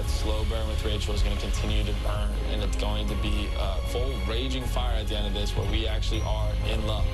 slow burn with Rachel is going to continue to burn, and it's going to be a full raging fire at the end of this where we actually are in love.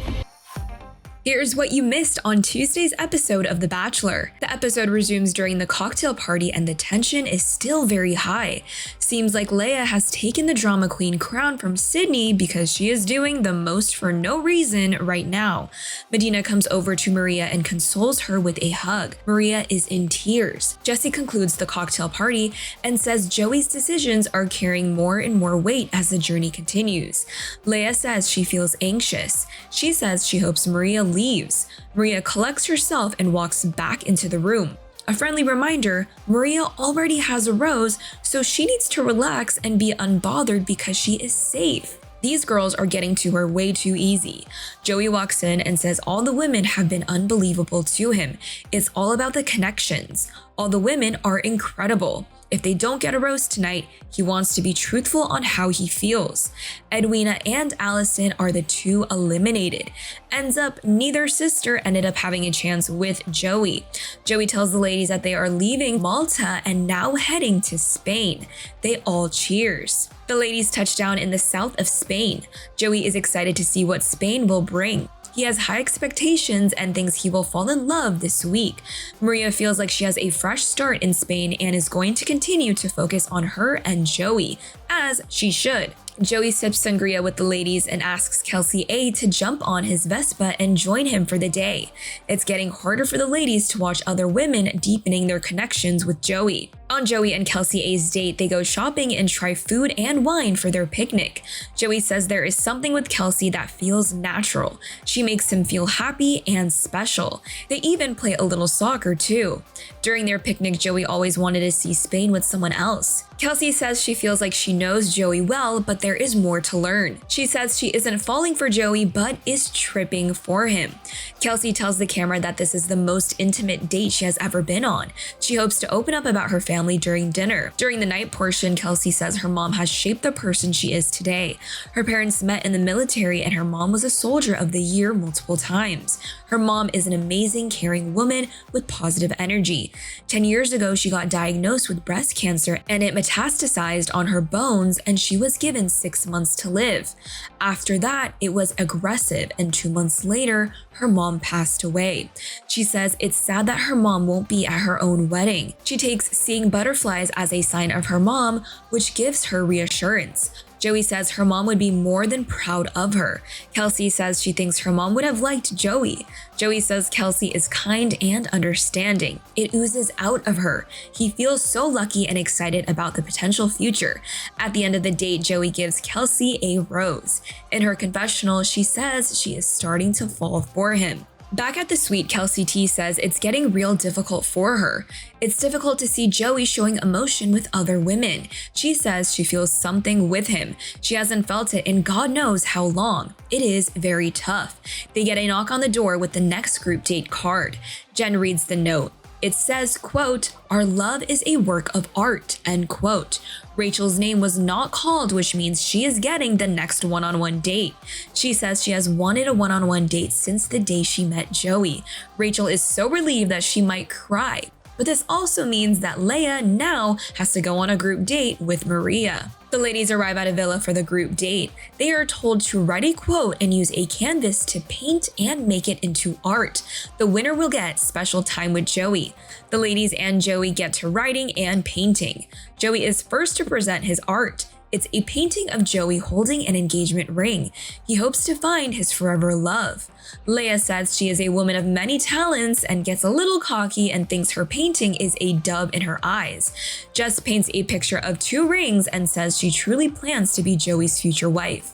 Here's what you missed on Tuesday's episode of The Bachelor. The episode resumes during the cocktail party and the tension is still very high. Seems like Leia has taken the drama queen crown from Sydney because she is doing the most for no reason right now. Medina comes over to Maria and consoles her with a hug. Maria is in tears. Jesse concludes the cocktail party and says Joey's decisions are carrying more and more weight as the journey continues. Leia says she feels anxious. She says she hopes Maria leaves. Maria collects herself and walks back into the room. A friendly reminder, Maria already has a rose, so she needs to relax and be unbothered because she is safe. These girls are getting to her way too easy. Joey walks in and says all the women have been unbelievable to him. It's all about the connections. All the women are incredible. If they don't get a rose tonight, he wants to be truthful on how he feels. Edwina and Allison are the two eliminated. Ends up, neither sister ended up having a chance with Joey. Joey tells the ladies that they are leaving Malta and now heading to Spain. They all cheers. The ladies touch down in the south of Spain. Joey is excited to see what Spain will bring. He has high expectations and thinks he will fall in love this week. Maria feels like she has a fresh start in Spain and is going to continue to focus on her and Joey, as she should. Joey sips sangria with the ladies and asks Kelsey A to jump on his Vespa and join him for the day. It's getting harder for the ladies to watch other women deepening their connections with Joey. On Joey and Kelsey A's date, they go shopping and try food and wine for their picnic. Joey says there is something with Kelsey that feels natural. She makes him feel happy and special. They even play a little soccer too. During their picnic, Joey always wanted to see Spain with someone else. Kelsey says she feels like she knows Joey well, but there is more to learn. She says she isn't falling for Joey, but is tripping for him. Kelsey tells the camera that this is the most intimate date she has ever been on. She hopes to open up about her family during dinner. During the night portion, Kelsey says her mom has shaped the person she is today. Her parents met in the military and her mom was a Soldier of the Year multiple times. Her mom is an amazing, caring woman with positive energy. 10 years ago, she got diagnosed with breast cancer and it metastasized on her bones and she was given 6 months to live. After that, it was aggressive and 2 months later, her mom passed away. She says it's sad that her mom won't be at her own wedding. She takes seeing butterflies as a sign of her mom, which gives her reassurance. Joey says her mom would be more than proud of her. Kelsey says she thinks her mom would have liked Joey. Joey says Kelsey is kind and understanding. It oozes out of her. He feels so lucky and excited about the potential future. At the end of the date, Joey gives Kelsey a rose. In her confessional, she says she is starting to fall for him. Back at the suite, Kelsey T says it's getting real difficult for her. It's difficult to see Joey showing emotion with other women. She says she feels something with him. She hasn't felt it in God knows how long. It is very tough. They get a knock on the door with the next group date card. Jen reads the note. It says, quote, "Our love is a work of art," end quote. Rachel's name was not called, which means she is getting the next one-on-one date. She says she has wanted a one-on-one date since the day she met Joey. Rachel is so relieved that she might cry. But this also means that Leia now has to go on a group date with Maria. The ladies arrive at a villa for the group date. They are told to write a quote and use a canvas to paint and make it into art. The winner will get special time with Joey. The ladies and Joey get to writing and painting. Joey is first to present his art. It's a painting of Joey holding an engagement ring. He hopes to find his forever love. Leia says she is a woman of many talents and gets a little cocky and thinks her painting is a dove in her eyes. Jess paints a picture of 2 rings and says she truly plans to be Joey's future wife.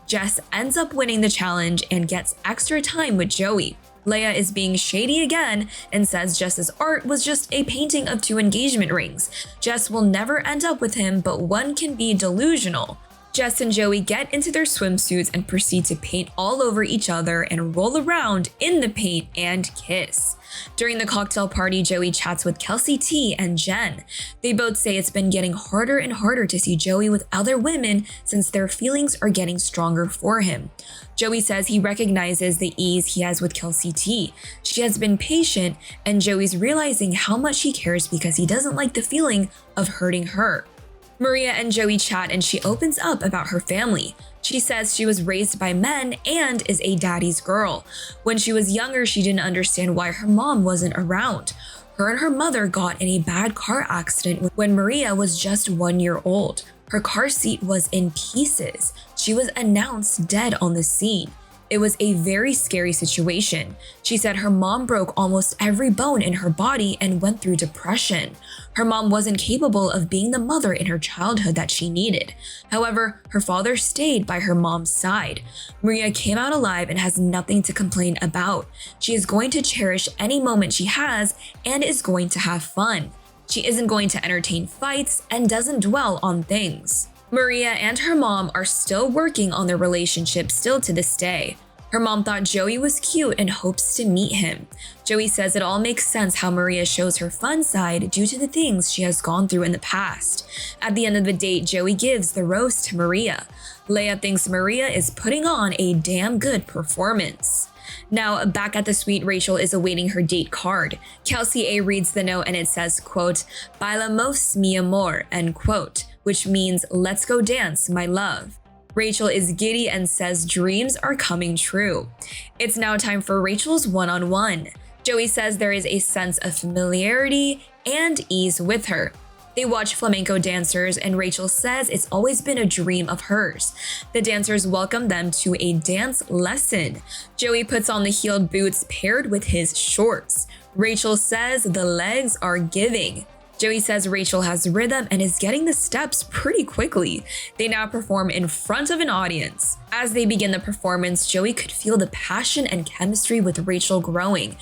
Jess ends up winning the challenge and gets extra time with Joey. Leia is being shady again and says Jess's art was just a painting of 2 engagement rings. Jess will never end up with him, but one can be delusional. Jess and Joey get into their swimsuits and proceed to paint all over each other and roll around in the paint and kiss. During the cocktail party, Joey chats with Kelsey T and Jen. They both say it's been getting harder and harder to see Joey with other women since their feelings are getting stronger for him. Joey says he recognizes the ease he has with Kelsey T. She has been patient, and Joey's realizing how much he cares because he doesn't like the feeling of hurting her. Maria and Joey chat and she opens up about her family. She says she was raised by men and is a daddy's girl. When she was younger, she didn't understand why her mom wasn't around. Her and her mother got in a bad car accident when Maria was just 1 year old. Her car seat was in pieces. She was announced dead on the scene. It was a very scary situation. She said her mom broke almost every bone in her body and went through depression. Her mom wasn't capable of being the mother in her childhood that she needed. However, her father stayed by her mom's side. Maria came out alive and has nothing to complain about. She is going to cherish any moment she has and is going to have fun. She isn't going to entertain fights and doesn't dwell on things. Maria and her mom are still working on their relationship still to this day. Her mom thought Joey was cute and hopes to meet him. Joey says it all makes sense how Maria shows her fun side due to the things she has gone through in the past. At the end of the date, Joey gives the rose to Maria. Leia thinks Maria is putting on a damn good performance. Now, back at the suite, Rachel is awaiting her date card. Kelsey A reads the note and it says, quote, "Bailamos mi amor," end quote, which means let's go dance, my love. Rachel is giddy and says dreams are coming true. It's now time for Rachel's one-on-one. Joey says there is a sense of familiarity and ease with her. They watch flamenco dancers and Rachel says it's always been a dream of hers. The dancers welcome them to a dance lesson. Joey puts on the heeled boots paired with his shorts. Rachel says the legs are giving. Joey says Rachel has rhythm and is getting the steps pretty quickly. They now perform in front of an audience. As they begin the performance, Joey could feel the passion and chemistry with Rachel growing.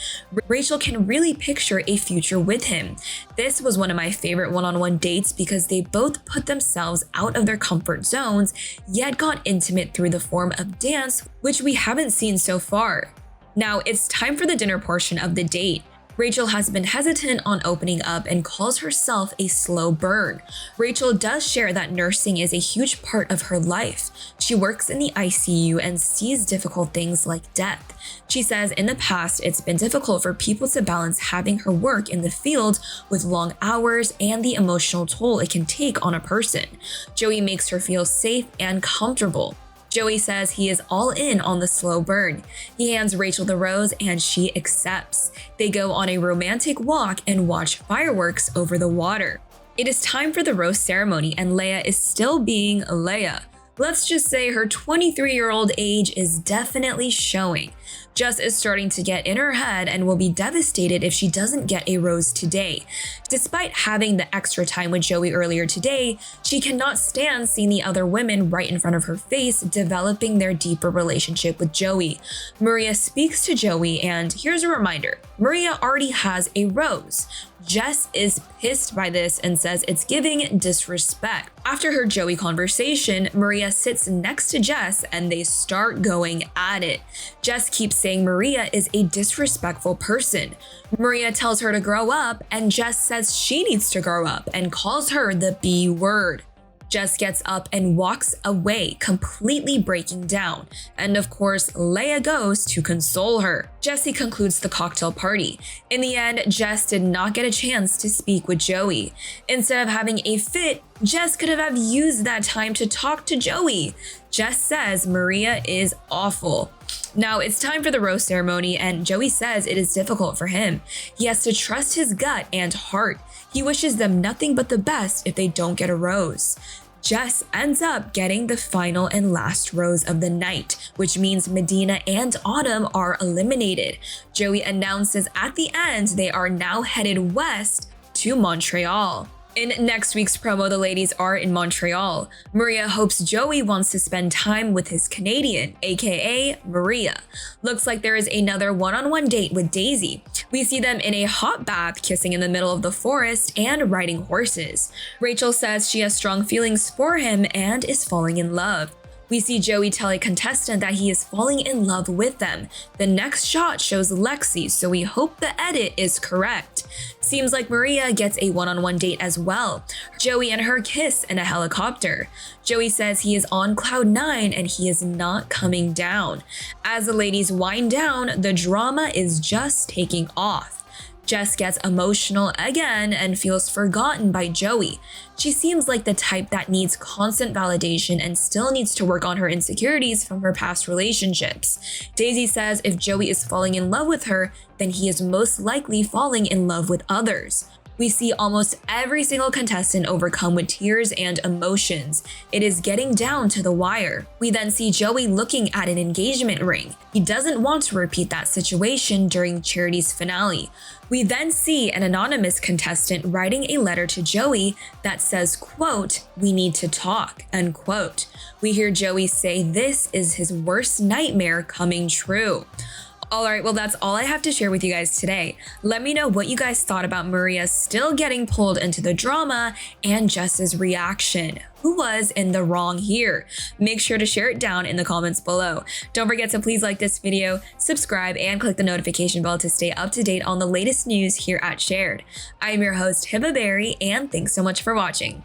Rachel can really picture a future with him. This was one of my favorite one-on-one dates because they both put themselves out of their comfort zones, yet got intimate through the form of dance, which we haven't seen so far. Now it's time for the dinner portion of the date. Rachel has been hesitant on opening up and calls herself a slow burn. Rachel does share that nursing is a huge part of her life. She works in the ICU and sees difficult things like death. She says in the past, it's been difficult for people to balance having her work in the field with long hours and the emotional toll it can take on a person. Joey makes her feel safe and comfortable. Joey says he is all in on the slow burn. He hands Rachel the rose and she accepts. They go on a romantic walk and watch fireworks over the water. It is time for the rose ceremony and Leia is still being Leia. Let's just say her 23-year-old age is definitely showing. Jess is starting to get in her head and will be devastated if she doesn't get a rose today. Despite having the extra time with Joey earlier today, she cannot stand seeing the other women right in front of her face developing their deeper relationship with Joey. Maria speaks to Joey and here's a reminder, Maria already has a rose. Jess is pissed by this and says it's giving disrespect. After her Joey conversation, Maria sits next to Jess and they start going at it. Jess keeps saying Maria is a disrespectful person. Maria tells her to grow up and Jess says she needs to grow up and calls her the B word. Jess gets up and walks away, completely breaking down. And of course, Leia goes to console her. Jesse concludes the cocktail party. In the end, Jess did not get a chance to speak with Joey. Instead of having a fit, Jess could have used that time to talk to Joey. Jess says Maria is awful. Now it's time for the rose ceremony and Joey says it is difficult for him. He has to trust his gut and heart. He wishes them nothing but the best if they don't get a rose. Jess ends up getting the final and last rose of the night, which means Medina and Autumn are eliminated. Joey announces at the end they are now headed west to Montreal. In next week's promo, the ladies are in Montreal. Maria hopes Joey wants to spend time with his Canadian, aka Maria. Looks like there is another one-on-one date with Daisy. We see them in a hot bath, kissing in the middle of the forest and riding horses. Rachel says she has strong feelings for him and is falling in love. We see Joey tell a contestant that he is falling in love with them. The next shot shows Lexi, so we hope the edit is correct. Seems like Maria gets a one-on-one date as well. Joey and her kiss in a helicopter. Joey says he is on cloud 9 and he is not coming down. As the ladies wind down, the drama is just taking off. Jess gets emotional again and feels forgotten by Joey. She seems like the type that needs constant validation and still needs to work on her insecurities from her past relationships. Daisy says if Joey is falling in love with her, then he is most likely falling in love with others. We see almost every single contestant overcome with tears and emotions. It is getting down to the wire. We then see Joey looking at an engagement ring. He doesn't want to repeat that situation during Charity's finale. We then see an anonymous contestant writing a letter to Joey that says, quote, "We need to talk," unquote. We hear Joey say this is his worst nightmare coming true. Alright, well that's all I have to share with you guys today. Let me know what you guys thought about Maria still getting pulled into the drama and Jess's reaction. Who was in the wrong here? Make sure to share it down in the comments below. Don't forget to please like this video, subscribe, and click the notification bell to stay up to date on the latest news here at Shared. I'm your host, Hiba Berry, and thanks so much for watching.